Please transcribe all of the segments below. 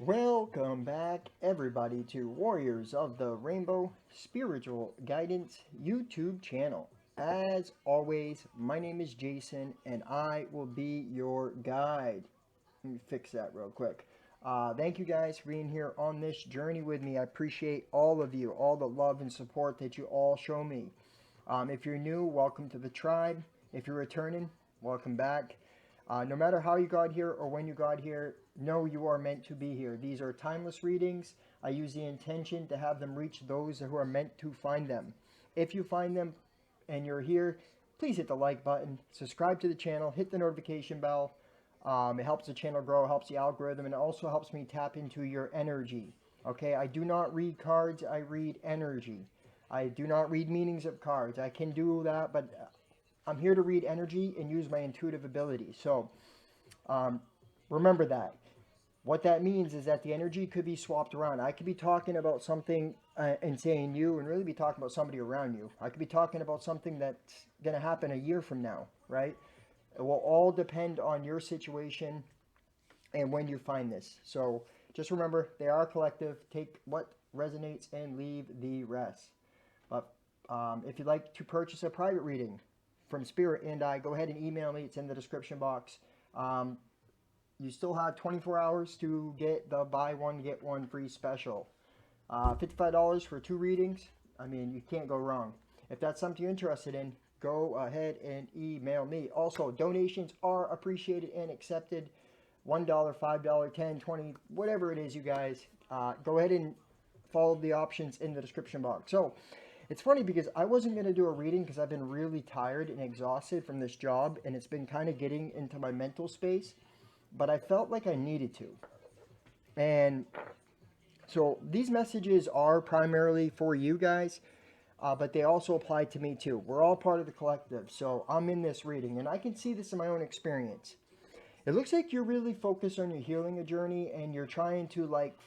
Welcome back, everybody, to Warriors of the Rainbow Spiritual Guidance YouTube channel. As always, my name is Jason, and I will be your guide. Let me fix that real quick. Thank you guys for being here on this journey with me. I appreciate all of you, all the love and support that you all show me. If you're new, welcome to the tribe. If you're returning, welcome back. No matter how you got here or when you got here, know you are meant to be here. These are timeless readings. I use the intention to have them reach those who are meant to find them. If you find them and you're here, please hit the like button, subscribe to the channel, hit the notification bell. It helps the channel grow, helps the algorithm, and it also helps me tap into your energy. Okay, I do not read cards, I read energy. I do not read meanings of cards. I can do that, but I'm here to read energy and use my intuitive ability. So remember that. What that means is that the energy could be swapped around. I could be talking about something and saying you and really be talking about somebody around you. I could be talking about something that's going to happen a year from now, right? It will all depend on your situation and when you find this. So just remember, they are collective. Take what resonates and leave the rest. But if you'd like to purchase a private reading from Spirit and I, go ahead and email me. It's in the description box. You still have 24 hours to get the buy one, get one free special. $55 for 2 readings. I mean, you can't go wrong. If that's something you're interested in, go ahead and email me. Also, donations are appreciated and accepted. $1, $5, $10, $20, whatever it is, you guys. Go ahead and follow the options in the description box. So, it's funny because I wasn't going to do a reading because I've been really tired and exhausted from this job, and it's been kind of getting into my mental space, but I felt like I needed to. And so these messages are primarily for you guys, but they also apply to me too. We're all part of the collective, so I'm in this reading, and I can see this in my own experience. It looks like you're really focused on your healing journey, and you're trying to like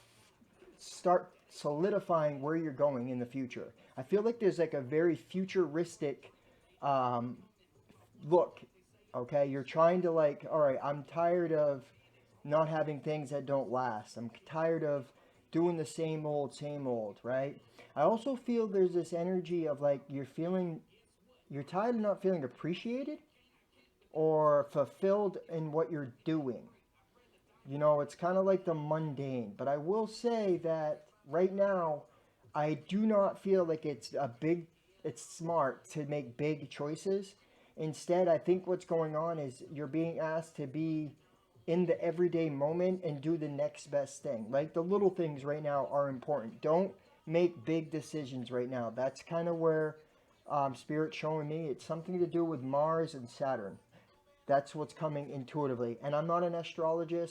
start solidifying where you're going in the future. I feel like there's like a very futuristic look. Okay, you're trying to like, all right, I'm tired of not having things that don't last. I'm tired of doing the same old, right? I also feel there's this energy of like you're tired of not feeling appreciated or fulfilled in what you're doing. You know, it's kind of like the mundane. But I will say that right now, I do not feel like it's smart to make big choices. Instead, I think what's going on is you're being asked to be in the everyday moment and do the next best thing. Like the little things right now are important. Don't make big decisions right now. That's kind of where Spirit's showing me. It's something to do with Mars and Saturn. That's what's coming intuitively. And I'm not an astrologer.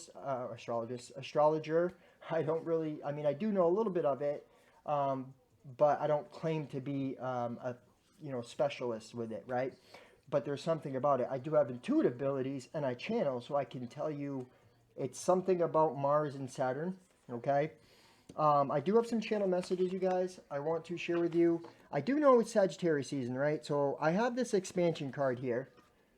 I don't really, I mean, I do know a little bit of it, but I don't claim to be a, specialist with it, right? But there's something about it. I do have intuitive abilities and I channel, so I can tell you it's something about Mars and Saturn, okay? I do have some channel messages, you guys, I want to share with you. I do know it's Sagittarius season, right? So I have this expansion card here,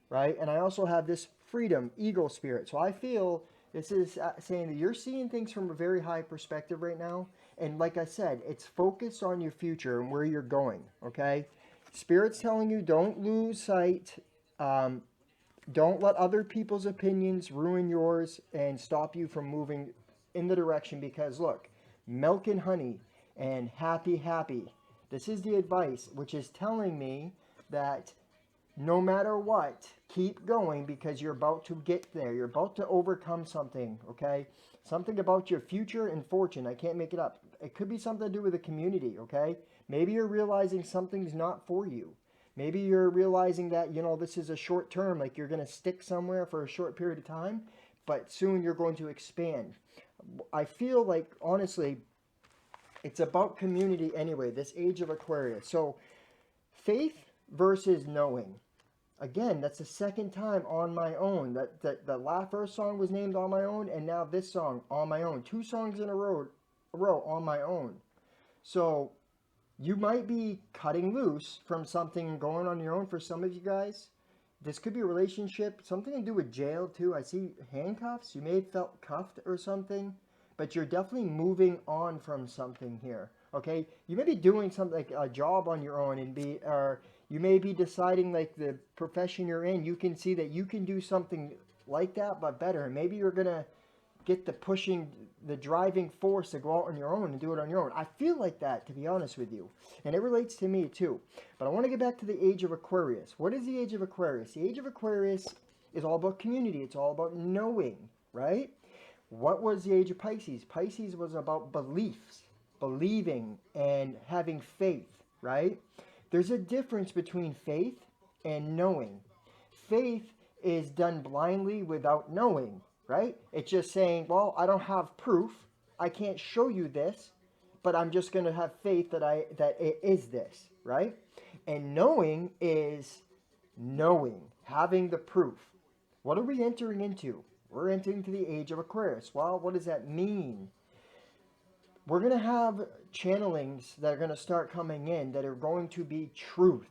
right? And I also have this freedom, eagle spirit. So I feel this is saying that you're seeing things from a very high perspective right now. And like I said, it's focused on your future and where you're going, okay? Spirit's telling you don't lose sight. Don't let other people's opinions ruin yours and stop you from moving in the direction, because look, milk and honey and happy, happy. This is the advice, which is telling me that no matter what, keep going because you're about to get there. You're about to overcome something, okay? Something about your future and fortune. I can't make it up. It could be something to do with the community, okay? Maybe you're realizing something's not for you. Maybe you're realizing that, this is a short term, like you're going to stick somewhere for a short period of time, but soon you're going to expand. I feel like, honestly, it's about community anyway, this age of Aquarius. So, faith versus knowing. Again, that's the second time on my own. The first song was named On My Own, and now this song, On My Own. 2 songs in a row on my own. So you might be cutting loose from something going on your own for some of you guys. This could be a relationship, something to do with jail too. I see handcuffs. You may have felt cuffed or something. but you're definitely moving on from something here. Okay, you may be doing something like a job on your own, and be, or you may be deciding like the profession you're in. You can see that you can do something like that, but better. And maybe you're gonna get the pushing, the driving force to go out on your own and do it on your own. I feel like that, to be honest with you. And it relates to me too. But I want to get back to the age of Aquarius. What is the age of Aquarius? The age of Aquarius is all about community. It's all about knowing, right? What was the age of Pisces? Pisces was about beliefs, believing and having faith, right? There's a difference between faith and knowing. Faith is done blindly without knowing, right? It's just saying, well, I don't have proof. I can't show you this, but I'm just going to have faith that it is this, right? And knowing is knowing, having the proof. What are we entering into? We're entering to the age of Aquarius. Well, what does that mean? We're going to have channelings that are going to start coming in that are going to be truth.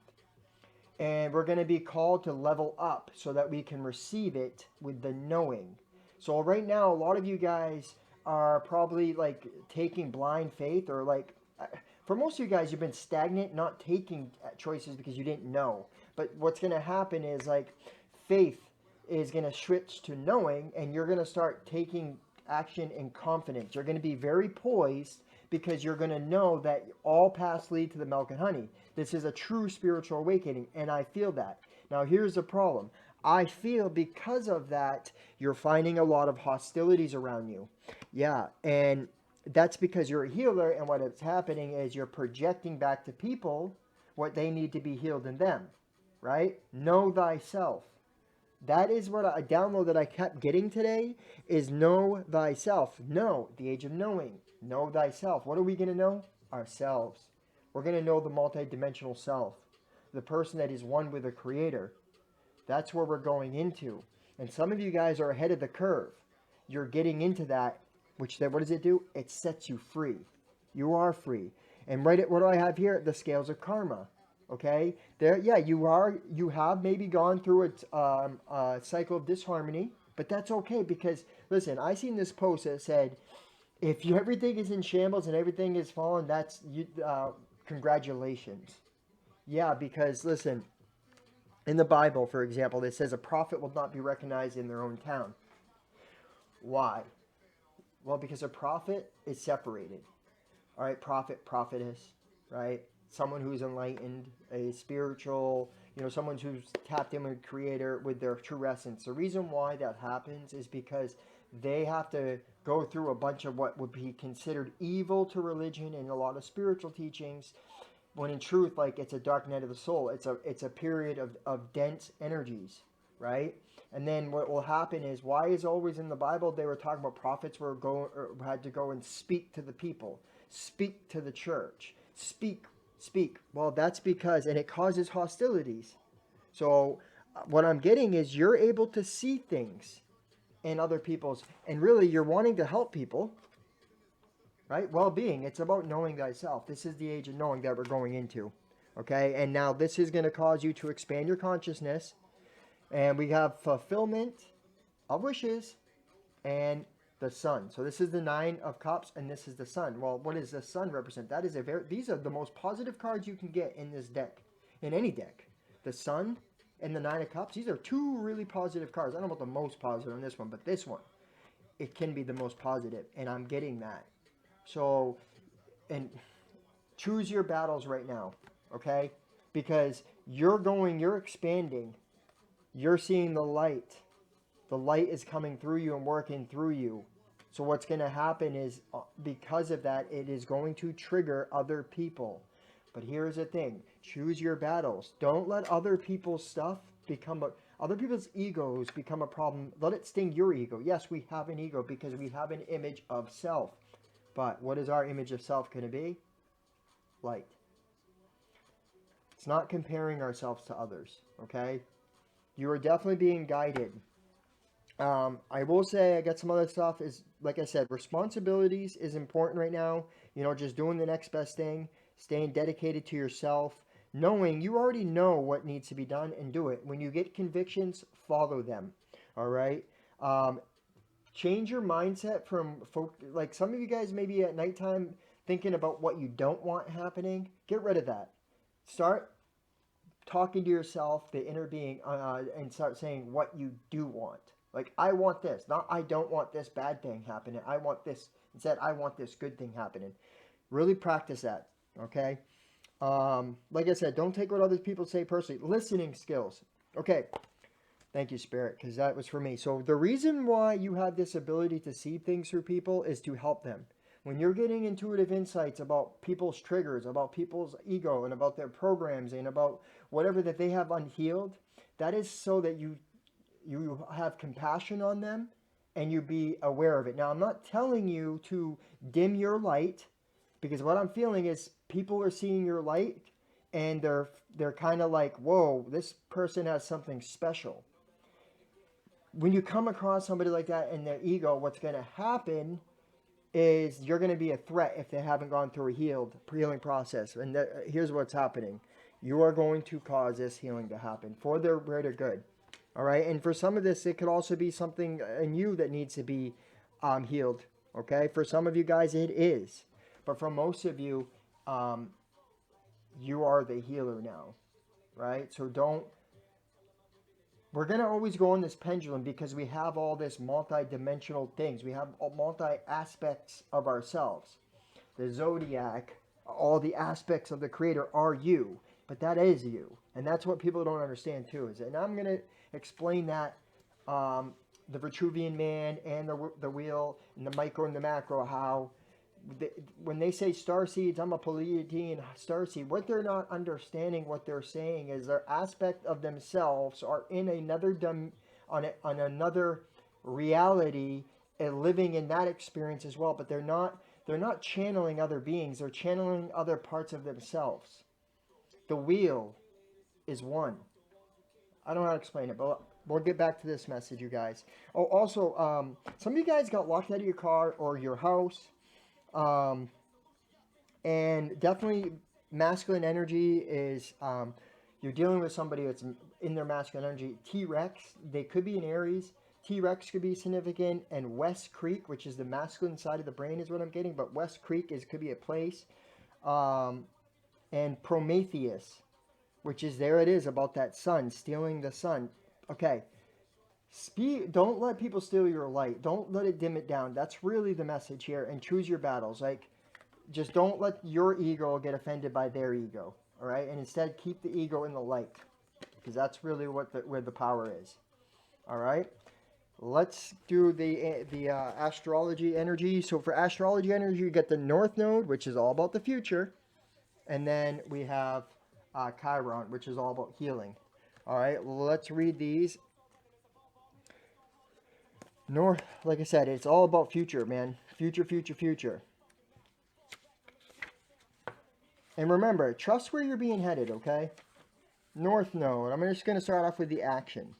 And we're going to be called to level up so that we can receive it with the knowing. So right now, a lot of you guys are probably like taking blind faith, or like, for most of you guys, you've been stagnant, not taking choices because you didn't know. But what's going to happen is like faith is going to switch to knowing, and you're going to start taking action in confidence. You're going to be very poised because you're going to know that all paths lead to the milk and honey. This is a true spiritual awakening, and I feel that. Now, here's the problem. I feel because of that, you're finding a lot of hostilities around you. Yeah, and that's because you're a healer, and what is happening is you're projecting back to people what they need to be healed in them, right? Know thyself. That is what a download that I kept getting today is know thyself. Know, the age of knowing. Know thyself. What are we going to know? Ourselves. We're going to know the multidimensional self, the person that is one with the Creator. That's where we're going into. And some of you guys are ahead of the curve. You're getting into that, which then what does it do? It sets you free. You are free. And right at what do I have here? The scales of karma. Okay, there, yeah, you have maybe gone through a cycle of disharmony, but that's okay because listen, I seen this post that said, if everything is in shambles and everything is fallen, that's you. Congratulations, yeah, because listen, in the Bible, for example, it says a prophet will not be recognized in their own town. Why? Well, because a prophet is separated. All right, prophet, prophetess, right? Someone who's enlightened, a spiritual, someone who's tapped in with Creator with their true essence. The reason why that happens is because they have to go through a bunch of what would be considered evil to religion and a lot of spiritual teachings, when in truth, like, it's a dark night of the soul. It's a period of dense energies, right? And then what will happen is, why is always in the Bible they were talking about prophets had to go and speak to the people, speak to the church, speak. Well, that's because, and it causes hostilities. So what I'm getting is you're able to see things in other people's, and really you're wanting to help people, right? Well-being. It's about knowing thyself. This is the age of knowing that we're going into. Okay, and now this is going to cause you to expand your consciousness, and we have fulfillment of wishes and the sun. So this is the Nine of Cups, and this is the sun. Well, what does the sun represent? That is these are the most positive cards you can get in this deck, in any deck. The sun and the Nine of Cups. These are two really positive cards. I don't know about the most positive on this one, but this one, it can be the most positive, and I'm getting that. So, and choose your battles right now, okay? Because you're expanding. You're seeing the light. The light is coming through you and working through you. So what's going to happen is, because of that, it is going to trigger other people. But here's the thing. Choose your battles. Don't let other people's stuff other people's egos become a problem. Let it sting your ego. Yes, we have an ego because we have an image of self. But what is our image of self going to be? Light. It's not comparing ourselves to others, okay? You are definitely being guided. I will say I got some other stuff is, like I said, responsibilities is important right now. Just doing the next best thing, staying dedicated to yourself, knowing you already know what needs to be done and do it. When you get convictions, follow them. All right. Change your mindset from like some of you guys maybe at nighttime thinking about what you don't want happening. Get rid of that. Start talking to yourself, the inner being, and start saying what you do want. Like, I want this, not I don't want this bad thing happening. I want this, instead, I want this good thing happening. Really practice that, okay? Like I said, don't take what other people say personally. Listening skills. Okay, thank you, Spirit, because that was for me. So, the reason why you have this ability to see things through people is to help them. When you're getting intuitive insights about people's triggers, about people's ego, and about their programs, and about whatever that they have unhealed, that is so that you have compassion on them and you be aware of it. Now, I'm not telling you to dim your light, because what I'm feeling is people are seeing your light and they're kind of like, whoa, this person has something special. When you come across somebody like that in their ego, what's going to happen is you're going to be a threat if they haven't gone through a healing process. And here's what's happening. You are going to cause this healing to happen for their greater good. All right. And for some of this, it could also be something in you that needs to be healed. Okay. For some of you guys, it is. But for most of you, you are the healer now. Right. So we're going to always go on this pendulum because we have all this multi-dimensional things. We have multi-aspects of ourselves. The zodiac, all the aspects of the creator are you, but that is you. And that's what people don't understand too. And I'm going to explain that, the Vitruvian man and the wheel and the micro and the macro, how when they say star seeds, I'm a Pleiadian star seed. What they're not understanding, what they're saying is their aspect of themselves are in another on another reality and living in that experience as well. But they're not channeling other beings. They're channeling other parts of themselves. The wheel is one. I don't know how to explain it, but we'll get back to this message, you guys. Oh, also, some of you guys got locked out of your car or your house. And definitely masculine energy is, you're dealing with somebody that's in their masculine energy. T-Rex, they could be in Aries. T-Rex could be significant. And West Creek, which is the masculine side of the brain is what I'm getting. But West Creek could be a place. And Prometheus, which is, there it is, about that sun, stealing the sun. Okay. Don't let people steal your light. Don't let it dim it down. That's really the message here. And choose your battles. Like, just don't let your ego get offended by their ego, all right? And instead, keep the ego in the light, because that's really where the power is, all right? Let's do the astrology energy. So for astrology energy, you get the North Node, which is all about the future, and then we have Chiron, which is all about healing. All right, let's read these. North, like I said, it's all about future, man. Future, future, future. And remember, trust where you're being headed, okay? North Node. I'm just going to start off with the action.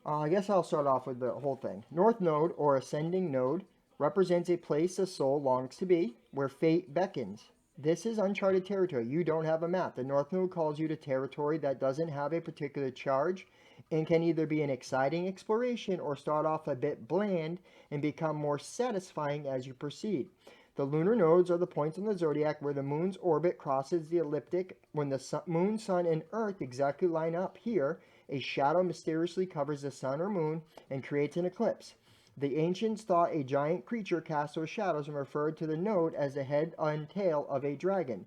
I guess I'll start off with the whole thing. North Node, or ascending node, represents a place the soul longs to be, where fate beckons. This is uncharted territory. You don't have a map. The North Node calls you to territory that doesn't have a particular charge and can either be an exciting exploration or start off a bit bland and become more satisfying as you proceed. The lunar nodes are the points in the zodiac where the moon's orbit crosses the ecliptic. When the moon, sun, and earth exactly line up here, a shadow mysteriously covers the sun or moon and creates an eclipse. The ancients thought a giant creature cast those shadows and referred to the node as the head and tail of a dragon.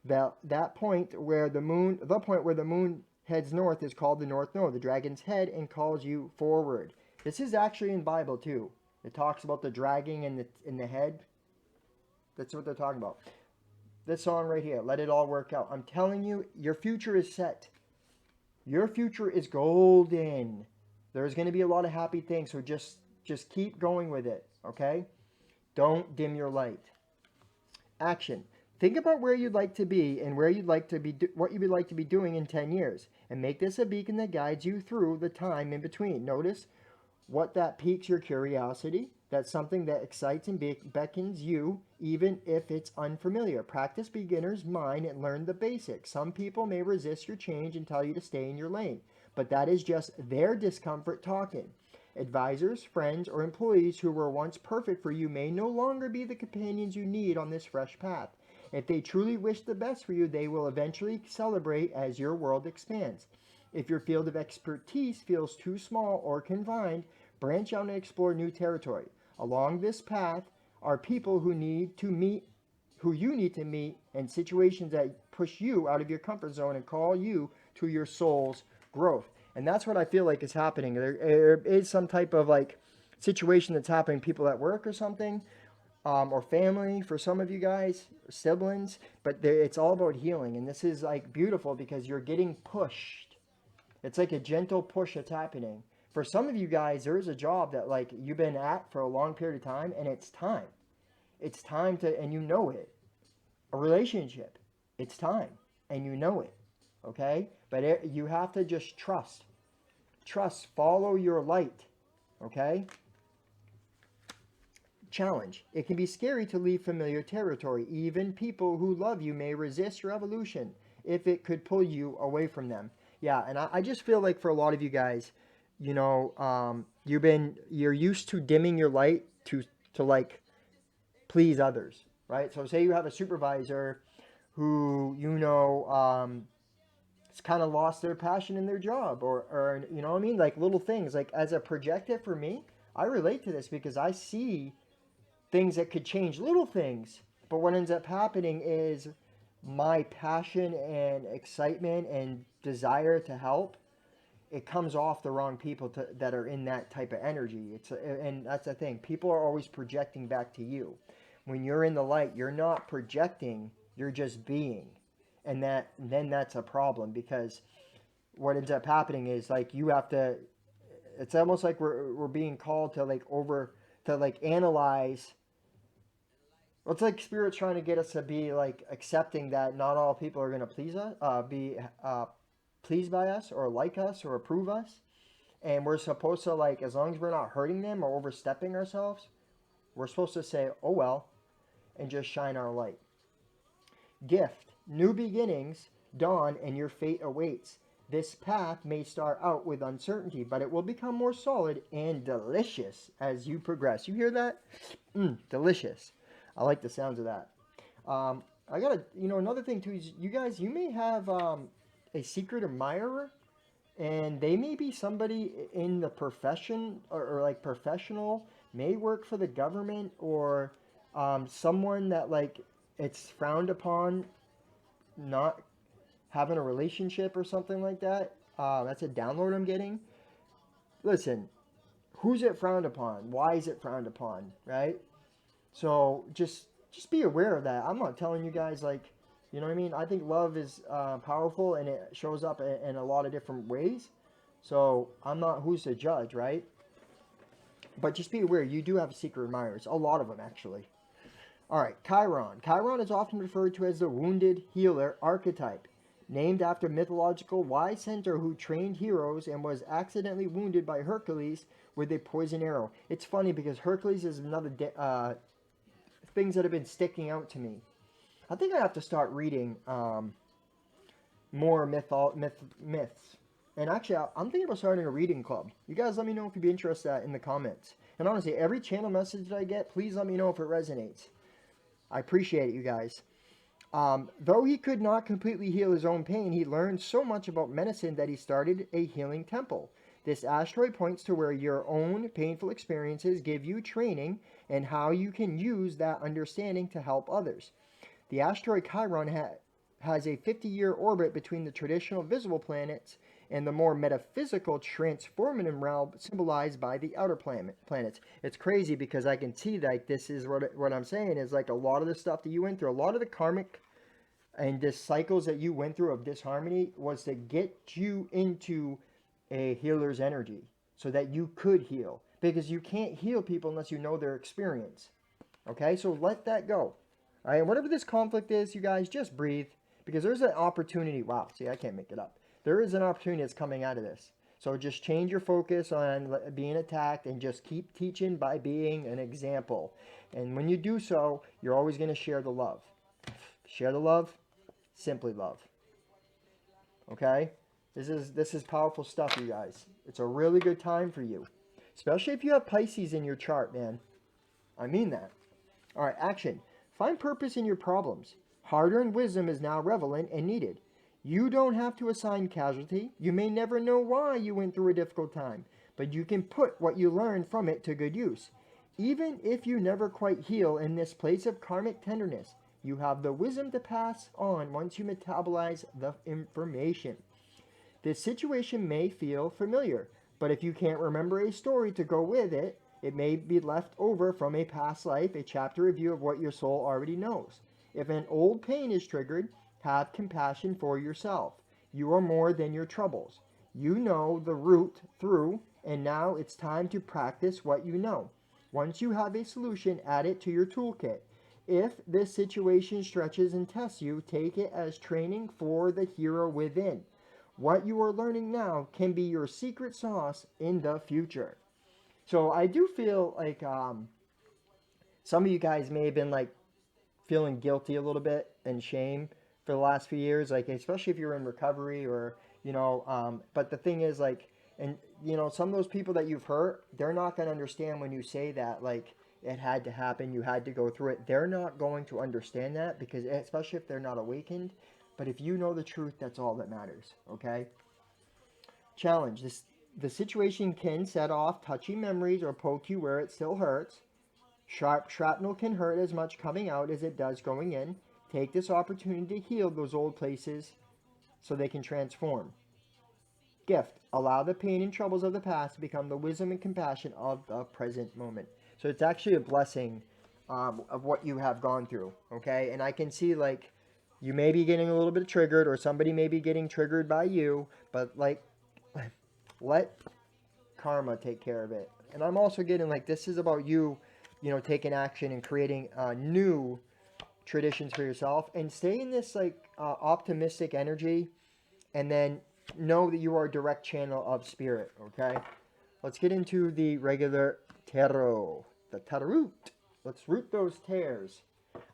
That point where the moon heads north is called the North Node, the dragon's head, and calls you forward. This is actually in Bible too. It talks about the dragon in the head. That's what they're talking about. This song right here, Let It All Work Out. I'm telling you, your future is set. Your future is golden. There's going to be a lot of happy things, so just keep going with it, okay? Don't dim your light. Action. Think about where you'd like to be and where you'd like to be, what you would like to be doing in 10 years, and make this a beacon that guides you through the time in between. Notice what that piques your curiosity. That's something that excites and beckons you, even if it's unfamiliar. Practice beginner's mind and learn the basics. Some people may resist your change and tell you to stay in your lane, but that is just their discomfort talking. Advisors, friends, or employees who were once perfect for you may no longer be the companions you need on this fresh path. If they truly wish the best for you, they will eventually celebrate as your world expands. If your field of expertise feels too small or confined, branch out and explore new territory. Along this path are people who you need to meet, and situations that push you out of your comfort zone and call you to your soul's growth. And that's what I feel like is happening. There is some type of like situation that's happening, people at work or something, or family for some of you guys, siblings, but it's all about healing. And this is like beautiful because you're getting pushed. It's like a gentle push that's happening. For some of you guys, there is a job that like you've been at for a long period of time, and it's time. It's time to, and you know it. A relationship, it's time, and you know it. Okay? But you have to just trust. Trust, follow your light. Okay? Challenge. It can be scary to leave familiar territory. Even people who love you may resist your evolution if it could pull you away from them. Yeah, and I just feel like for a lot of you guys, you're used to dimming your light to like please others, right? So say you have a supervisor who it's kind of lost their passion in their job, or you know what I mean, like little things. Like as a projector for me, I relate to this because I see things that could change, little things. But what ends up happening is my passion and excitement and desire to help, it comes off the wrong people that are in that type of energy. And that's the thing. People are always projecting back to you. When you're in the light, you're not projecting, you're just being. And then that's a problem, because what ends up happening is like you have to, it's almost like we're being called to analyze. Well, it's like spirit's trying to get us to be like accepting that not all people are going to please us, be pleased by us or like us or approve us. And we're supposed to, like, as long as we're not hurting them or overstepping ourselves, we're supposed to say, oh well, and just shine our light. Gift. New beginnings dawn and your fate awaits. This path may start out with uncertainty, but it will become more solid and delicious as you progress. You hear that? Delicious. I like the sounds of that. I got another thing too is you guys, you may have a secret admirer, and they may be somebody in the profession, or like professional, may work for the government, or someone that like it's frowned upon not having a relationship or something like that. That's a download I'm getting. Listen, who's it frowned upon? Why is it frowned upon? Right? So just be aware of that. I'm not telling you guys like, you know what I mean? I think love is powerful, and it shows up in a lot of different ways. So I'm not who's to judge, right? But just be aware, you do have secret admirers. A lot of them, actually. All right, Chiron. Chiron is often referred to as the wounded healer archetype, named after mythological wise centaur who trained heroes and was accidentally wounded by Hercules with a poison arrow. It's funny because Hercules is another things that have been sticking out to me. I think I have to start reading more myths. And actually, I'm thinking about starting a reading club. You guys let me know if you'd be interested in the comments. And honestly, every channel message that I get, please let me know if it resonates. I appreciate it, you guys. Though he could not completely heal his own pain, he learned so much about medicine that he started a healing temple. This asteroid points to where your own painful experiences give you training and how you can use that understanding to help others. The asteroid Chiron has a 50-year orbit between the traditional visible planets and the more metaphysical transformative realm symbolized by the outer planets. It's crazy because I can see like this is what I'm saying is like a lot of the stuff that you went through, a lot of the karmic and the cycles that you went through of disharmony was to get you into a healer's energy so that you could heal, because you can't heal people unless you know their experience. Okay, so let that go. All right, whatever this conflict is, you guys, just breathe, because there's an opportunity. Wow, see, I can't make it up. There is an opportunity that's coming out of this. So just change your focus on being attacked and just keep teaching by being an example. And when you do so, you're always going to share the love. Share the love, simply love. Okay? This is powerful stuff, you guys. It's a really good time for you. Especially if you have Pisces in your chart, man. I mean that. All right, action. Find purpose in your problems. Hard-earned wisdom is now relevant and needed. You don't have to assign casualty. You may never know why you went through a difficult time, but you can put what you learned from it to good use. Even if you never quite heal in this place of karmic tenderness, you have the wisdom to pass on once you metabolize the information. This situation may feel familiar, but if you can't remember a story to go with it, it may be left over from a past life, a chapter review of what your soul already knows. If an old pain is triggered, have compassion for yourself. You are more than your troubles. You know the route through, and now it's time to practice what you know. Once you have a solution, add it to your toolkit. If this situation stretches and tests you, take it as training for the hero within. What you are learning now can be your secret sauce in the future. So I do feel like some of you guys may have been like feeling guilty a little bit and shame for the last few years, like especially if you're in recovery or but the thing is like, and some of those people that you've hurt, they're not going to understand when you say that like it had to happen, you had to go through it. They're not going to understand that, because especially if they're not awakened. But if you know the truth, that's all that matters. Okay. Challenge. The situation can set off touchy memories or poke you where it still hurts. Sharp shrapnel can hurt as much coming out as it does going in. Take this opportunity to heal those old places so they can transform. Gift. Allow the pain and troubles of the past to become the wisdom and compassion of the present moment. So it's actually a blessing of what you have gone through, okay? And I can see, like, you may be getting a little bit triggered, or somebody may be getting triggered by you, but, like, let karma take care of it. And I'm also getting, like, this is about you, taking action and creating new traditions for yourself, and stay in this, like, optimistic energy, and then know that you are a direct channel of spirit, okay? Let's get into the regular tarot. The tarot. Let's root those tears.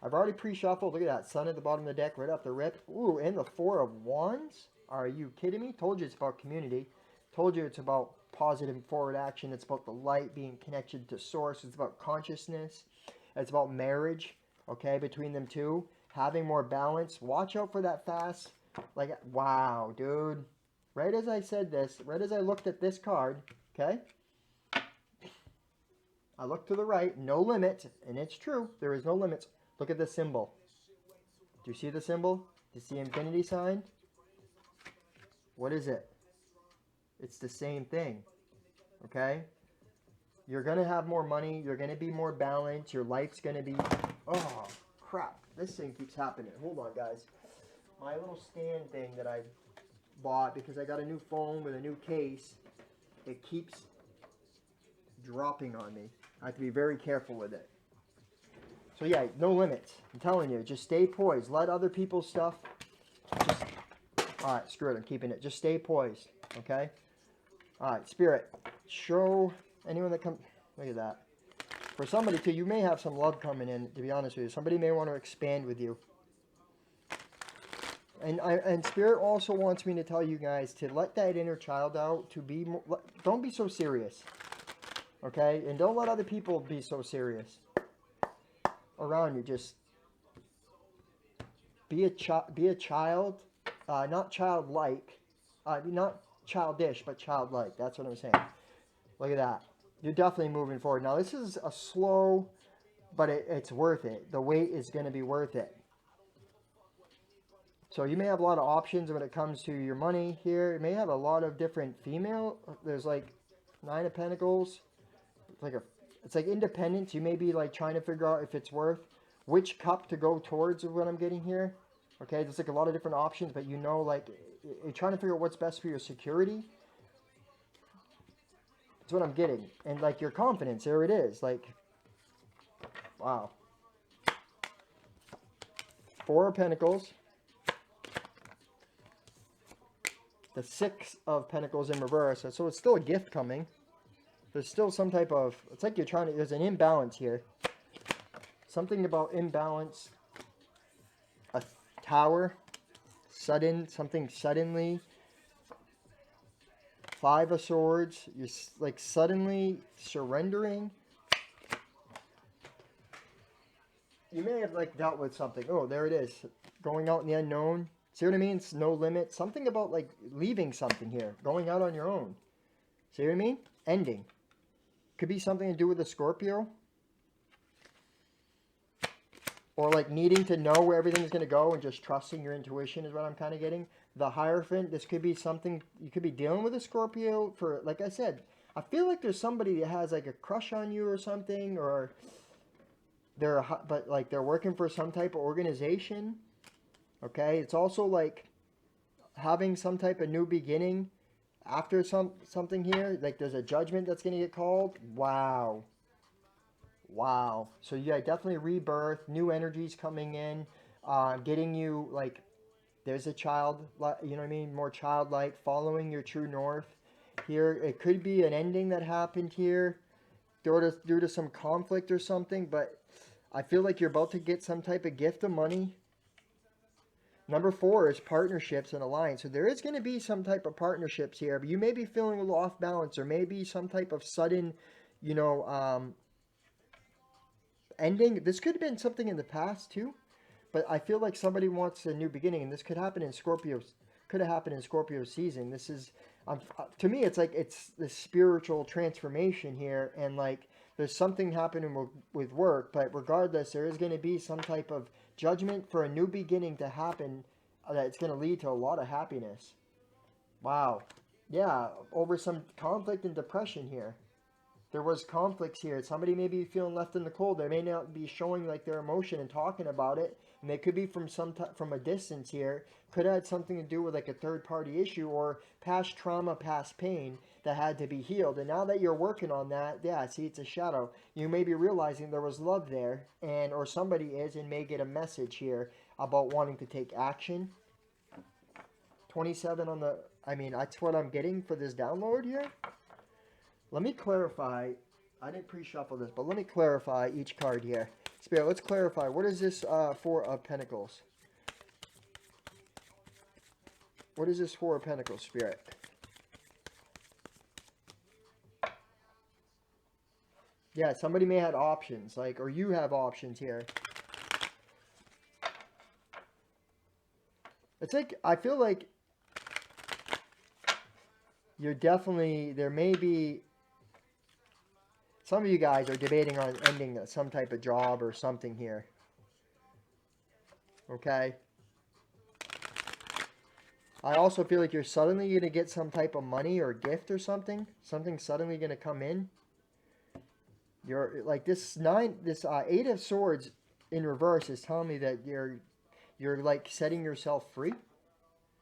I've already pre-shuffled. Look at that. Sun at the bottom of the deck right off the rip. Ooh, and the Four of Wands. Are you kidding me? Told you it's about community. Told you it's about positive and forward action. It's about the light being connected to source. It's about consciousness. It's about marriage, okay, between them two. Having more balance. Watch out for that fast. Like, wow, dude. Right as I said this, right as I looked at this card, okay? I looked to the right, no limit, and it's true, there is no limits. Look at the symbol. Do you see the symbol? Do you see the infinity sign? What is it? It's the same thing, okay? You're going to have more money, you're going to be more balanced, your life's going to be... Oh, crap, this thing keeps happening. Hold on, guys. My little stand thing that I bought because I got a new phone with a new case, it keeps dropping on me. I have to be very careful with it. So yeah, no limits. I'm telling you, just stay poised. Let other people's stuff just... Alright, screw it, I'm keeping it. Just stay poised, okay? Alright, Spirit, show anyone that comes... Look at that. For somebody too, you may have some love coming in, to be honest with you. Somebody may want to expand with you. And Spirit also wants me to tell you guys to let that inner child out, to be more... Don't be so serious. Okay? And don't let other people be so serious around you. Just be a child, not childlike, not childish, but childlike. That's what I'm saying. Look at that. You're definitely moving forward. Now, this is a slow, but it's worth it. The wait is going to be worth it. So you may have a lot of options when it comes to your money here. You may have a lot of different female. There's like 9 of Pentacles. It's like independence. You may be like trying to figure out if it's worth which cup to go towards what I'm getting here. Okay, there's like a lot of different options, but like you're trying to figure out what's best for your security. That's what I'm getting. And like your confidence, there it is. Like, wow. 4 of Pentacles. The 6 of Pentacles in reverse. So it's still a gift coming. There's still some type of... It's like you're trying to... There's an imbalance here. Something about imbalance. A Tower. Something suddenly. Five of Swords. You're like suddenly surrendering. You may have like dealt with something. Oh, there it is. Going out in the unknown. See what I mean? It's no limit. Something about like leaving something here. Going out on your own. See what I mean? Ending. Could be something to do with a Scorpio. Or like needing to know where everything's going to go and just trusting your intuition is what I'm kind of getting. The Hierophant, this could be something, you could be dealing with a Scorpio for, like I said, I feel like there's somebody that has like a crush on you or something, or but like they're working for some type of organization. Okay. It's also like having some type of new beginning after something here. Like there's a judgment that's going to get called. Wow. Wow. So yeah, definitely rebirth, new energies coming in, getting you like there's a child, you know what I mean, more childlike, following your true north. Here, it could be an ending that happened here due to some conflict or something, but I feel like you're about to get some type of gift of money. Number 4 is partnerships and alliance. So there is going to be some type of partnerships here, but you may be feeling a little off balance, or maybe some type of sudden, you know, ending. This could have been something in the past too, but I feel like somebody wants a new beginning, and this could happen in Scorpio's. Could have happened in Scorpio season. This is, to me, it's like it's the spiritual transformation here, and like there's something happening with work. But regardless, there is going to be some type of judgment for a new beginning to happen that's going to lead to a lot of happiness. Wow, yeah, over some conflict and depression here. There was conflicts here. Somebody may be feeling left in the cold. They may not be showing like their emotion and talking about it, and they could be from from a distance here. Could have had something to do with like a third party issue or past trauma, past pain that had to be healed. And now that you're working on that, yeah, see, it's a shadow. You may be realizing there was love there, and or somebody is, and may get a message here about wanting to take action. 27 on the. I mean, that's what I'm getting for this download here. Let me clarify. I didn't pre-shuffle this, but let me clarify each card here. Spirit, let's clarify. What is this Four of Pentacles? What is this Four of Pentacles, Spirit? Yeah, somebody may have options, like, or you have options here. It's like, I feel like you're definitely, there may be, some of you guys are debating on ending some type of job or something here. Okay? I also feel like you're suddenly going to get some type of money or gift or something. Something suddenly going to come in. You're like this Eight of Swords in reverse is telling me that you're like setting yourself free.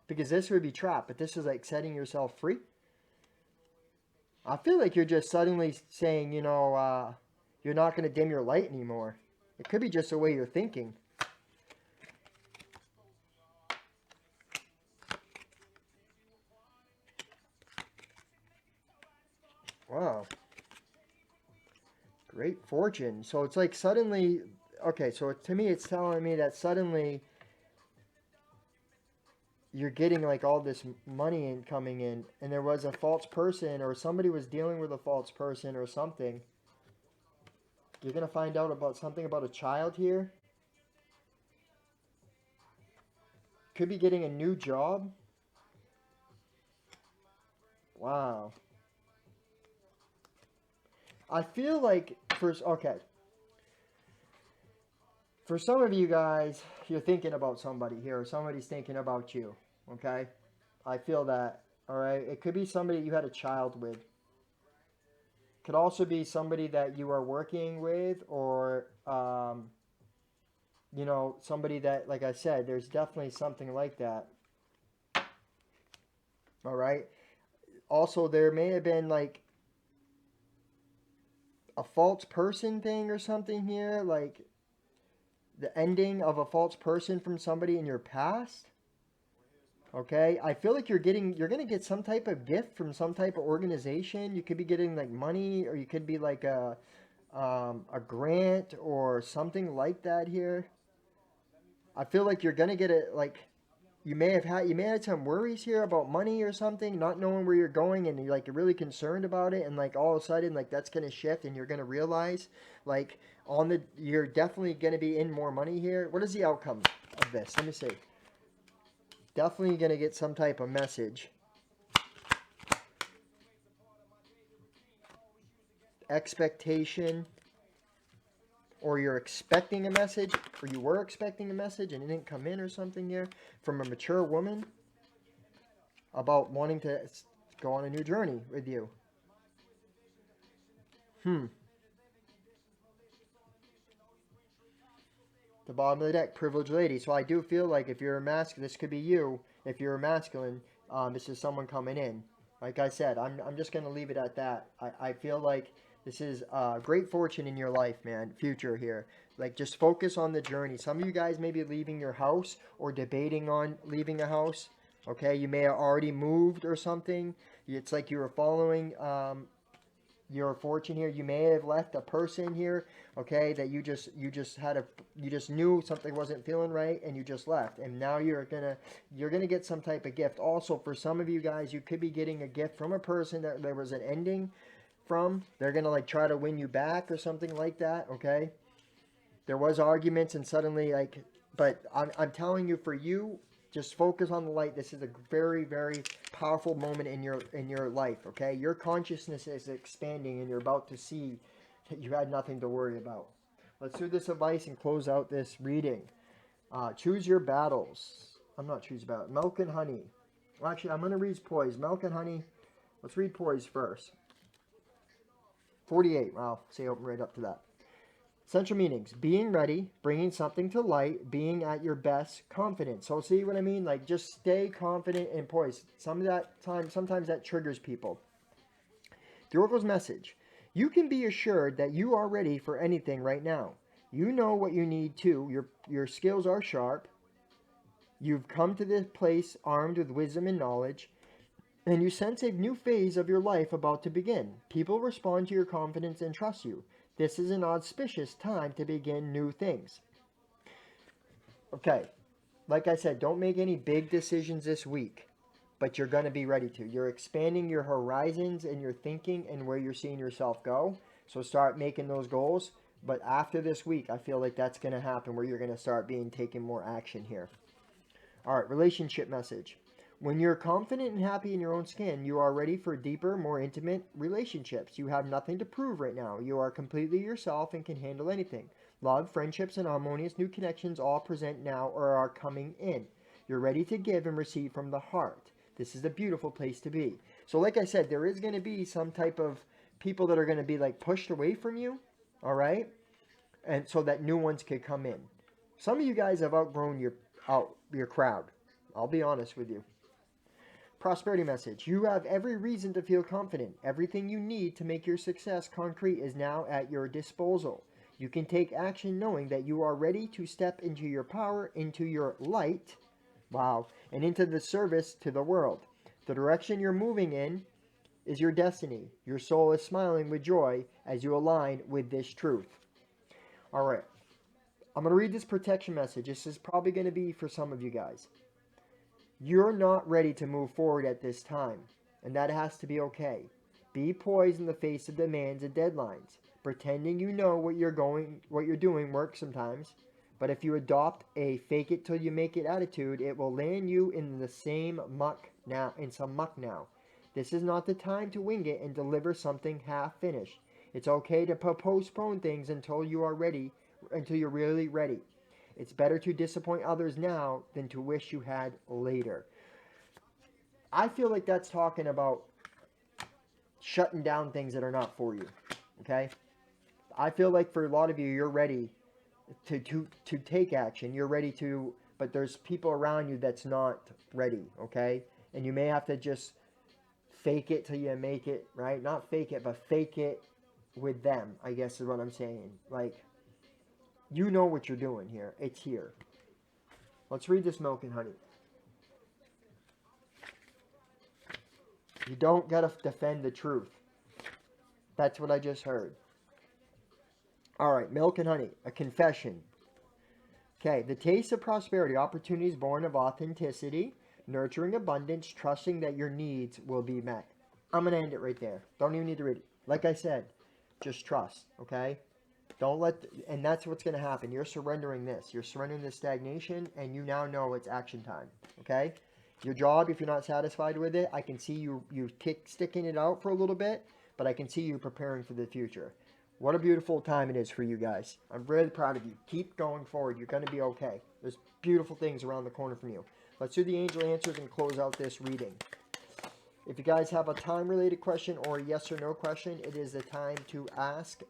Because this would be trapped, but this is like setting yourself free. I feel like you're just suddenly saying, you know, you're not going to dim your light anymore. It could be just the way you're thinking. Wow. Great fortune. So it's like suddenly, okay, so to me it's telling me that suddenly you're getting like all this money coming in, and there was a false person or somebody was dealing with a false person or something. You're going to find out about something about a child here. Could be getting a new job. Wow. I feel like okay. For some of you guys, you're thinking about somebody here, or somebody's thinking about you. Okay? I feel that. Alright? It could be somebody you had a child with. Could also be somebody that you are working with, or you know, somebody that, like I said, there's definitely something like that. Alright? Also, there may have been like a false person thing or something here, like the ending of a false person from somebody in your past. Okay, I feel like you're gonna get some type of gift from some type of organization. You could be getting like money, or you could be like a grant or something like that here. I feel like you're gonna get it like you may have had some worries here about money or something, not knowing where you're going, and you're really concerned about it, and like all of a sudden like that's gonna shift, and you're gonna realize like you're definitely gonna be in more money here. What is the outcome of this? Let me see. Definitely gonna get some type of message. Expectation, or you're expecting a message, or you were expecting a message and it didn't come in or something here from a mature woman about wanting to go on a new journey with you. Hmm. The bottom of the deck, privileged lady. So I do feel like if you're a masculine, this could be you. If you're a masculine, this is someone coming in. Like I said, I'm just going to leave it at that. I feel like this is great fortune in your life, man. Future here. Like, just focus on the journey. Some of you guys may be leaving your house or debating on leaving a house. Okay, you may have already moved or something. It's like you were following your fortune here. You may have left a person here, okay, that you just knew something wasn't feeling right and you just left. And now you're gonna get some type of gift. Also, for some of you guys, you could be getting a gift from a person that there was an ending from. They're gonna like try to win you back or something like that, okay? There was arguments and suddenly like, but I'm telling you, for you, just focus on the light. This is a very, very powerful moment in your life, okay? Your consciousness is expanding and you're about to see that you had nothing to worry about. Let's do this advice and close out this reading. Choose your battles. I'm not choose about milk and honey. Well, actually, I'm going to read poise. Milk and honey. Let's read poise first. 48. Wow. Say open right up to that. Essential meanings: being ready, bringing something to light, being at your best, confident. So see what I mean? Like, just stay confident and poised. Sometimes that triggers people. The Oracle's message: you can be assured that you are ready for anything right now. You know what you need to. Your skills are sharp. You've come to this place armed with wisdom and knowledge, and you sense a new phase of your life about to begin. People respond to your confidence and trust you. This is an auspicious time to begin new things. Okay, like I said, don't make any big decisions this week, but you're going to be ready to. You're expanding your horizons and your thinking and where you're seeing yourself go. So start making those goals. But after this week, I feel like that's going to happen where you're going to start taking more action here. All right, relationship message. When you're confident and happy in your own skin, you are ready for deeper, more intimate relationships. You have nothing to prove right now. You are completely yourself and can handle anything. Love, friendships, and harmonious new connections all present now or are coming in. You're ready to give and receive from the heart. This is a beautiful place to be. So like I said, there is going to be some type of people that are going to be like pushed away from you, all right? And so that new ones could come in. Some of you guys have outgrown your crowd. I'll be honest with you. Prosperity message. You have every reason to feel confident. Everything you need to make your success concrete is now at your disposal. You can take action knowing that you are ready to step into your power, into your light, wow, and into the service to the world. The direction you're moving in is your destiny. Your soul is smiling with joy as you align with this truth. All right. I'm going to read this protection message. This is probably going to be for some of you guys. You're not ready to move forward at this time, and that has to be okay. Be poised in the face of demands and deadlines. Pretending you know what you're doing works sometimes, but if you adopt a fake it till you make it attitude, it will land you in some muck now. This is not the time to wing it and deliver something half finished. It's okay to postpone things until you're really ready. It's better to disappoint others now than to wish you had later. I feel like that's talking about shutting down things that are not for you. Okay? I feel like for a lot of you, you're ready to take action. You're ready to, but there's people around you that's not ready. Okay? And you may have to just fake it till you make it, right? Not fake it, but fake it with them, I guess is what I'm saying. Like, you know what you're doing here. It's here. Let's read this milk and honey. You don't gotta defend the truth. That's what I just heard. All right, milk and honey, a confession. Okay, the taste of prosperity, opportunities born of authenticity, nurturing abundance, trusting that your needs will be met. I'm going to end it right there. Don't even need to read it. Like I said, just trust, okay? Don't let, and that's what's going to happen. You're surrendering this. You're surrendering this stagnation, and you now know it's action time, okay? Your job, if you're not satisfied with it, I can see you sticking it out for a little bit, but I can see you preparing for the future. What a beautiful time it is for you guys. I'm really proud of you. Keep going forward. You're going to be okay. There's beautiful things around the corner from you. Let's do the angel answers and close out this reading. If you guys have a time-related question or a yes or no question, it is the time to ask.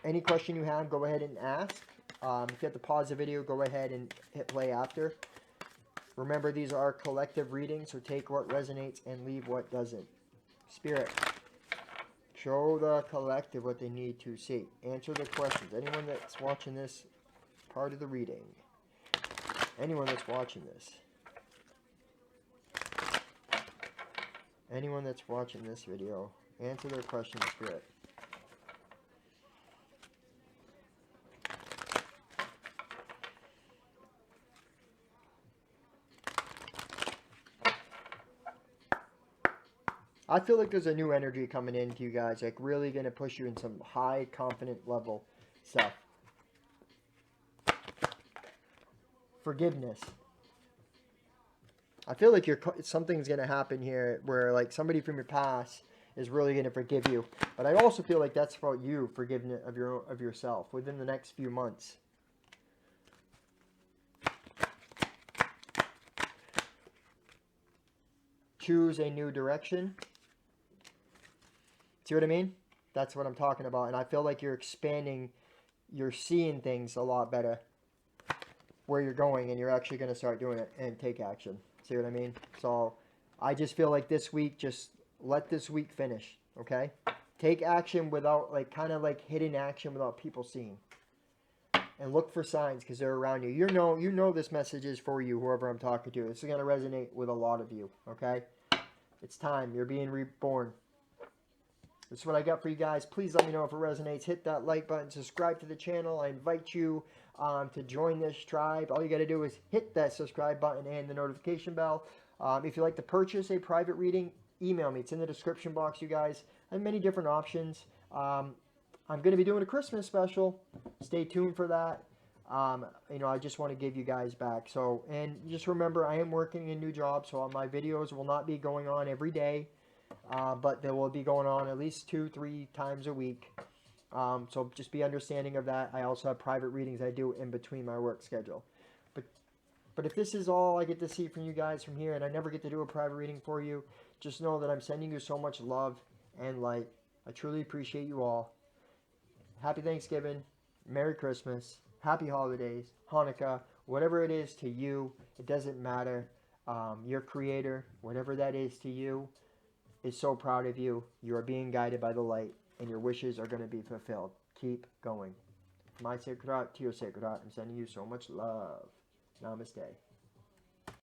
Any question you have, go ahead and ask. If you have to pause the video, go ahead and hit play after. Remember, these are collective readings, so take what resonates and leave what doesn't. Spirit, show the collective what they need to see. Answer the questions. Anyone that's watching this part of the reading, anyone that's watching this, anyone that's watching this video, answer their questions, Spirit. I feel like there's a new energy coming into you guys, like really going to push you in some high confident level stuff. Forgiveness. I feel like something's going to happen here where like somebody from your past is really going to forgive you. But I also feel like that's about you, forgiveness of yourself within the next few months. Choose a new direction. See what I mean? That's what I'm talking about. And I feel like you're expanding, you're seeing things a lot better where you're going, and you're actually going to start doing it and take action. See what I mean? So I just feel like this week, just let this week finish, okay? Take action without, like, kind of like hidden action without people seeing. And look for signs because they're around you. You know this message is for you, whoever I'm talking to. This is going to resonate with a lot of you, okay? It's time. You're being reborn. That's what I got for you guys. Please let me know if it resonates. Hit that like button. Subscribe to the channel. I invite you to join this tribe. All you got to do is hit that subscribe button and the notification bell. If you'd like to purchase a private reading, email me. It's in the description box, you guys. I have many different options. I'm going to be doing a Christmas special. Stay tuned for that. I just want to give you guys back. So, and just remember, I am working a new job, so my videos will not be going on every day. But they will be going on at least 2-3 times a week. So just be understanding of that. I also have private readings I do in between my work schedule. But if this is all I get to see from you guys from here, and I never get to do a private reading for you, just know that I'm sending you so much love and light. I truly appreciate you all. Happy Thanksgiving, Merry Christmas, Happy Holidays, Hanukkah, whatever it is to you, it doesn't matter. Your creator, whatever that is to you, is so proud of you. You are being guided by the light, and your wishes are going to be fulfilled. Keep going. My sacred heart to your sacred heart. I'm sending you so much love. Namaste.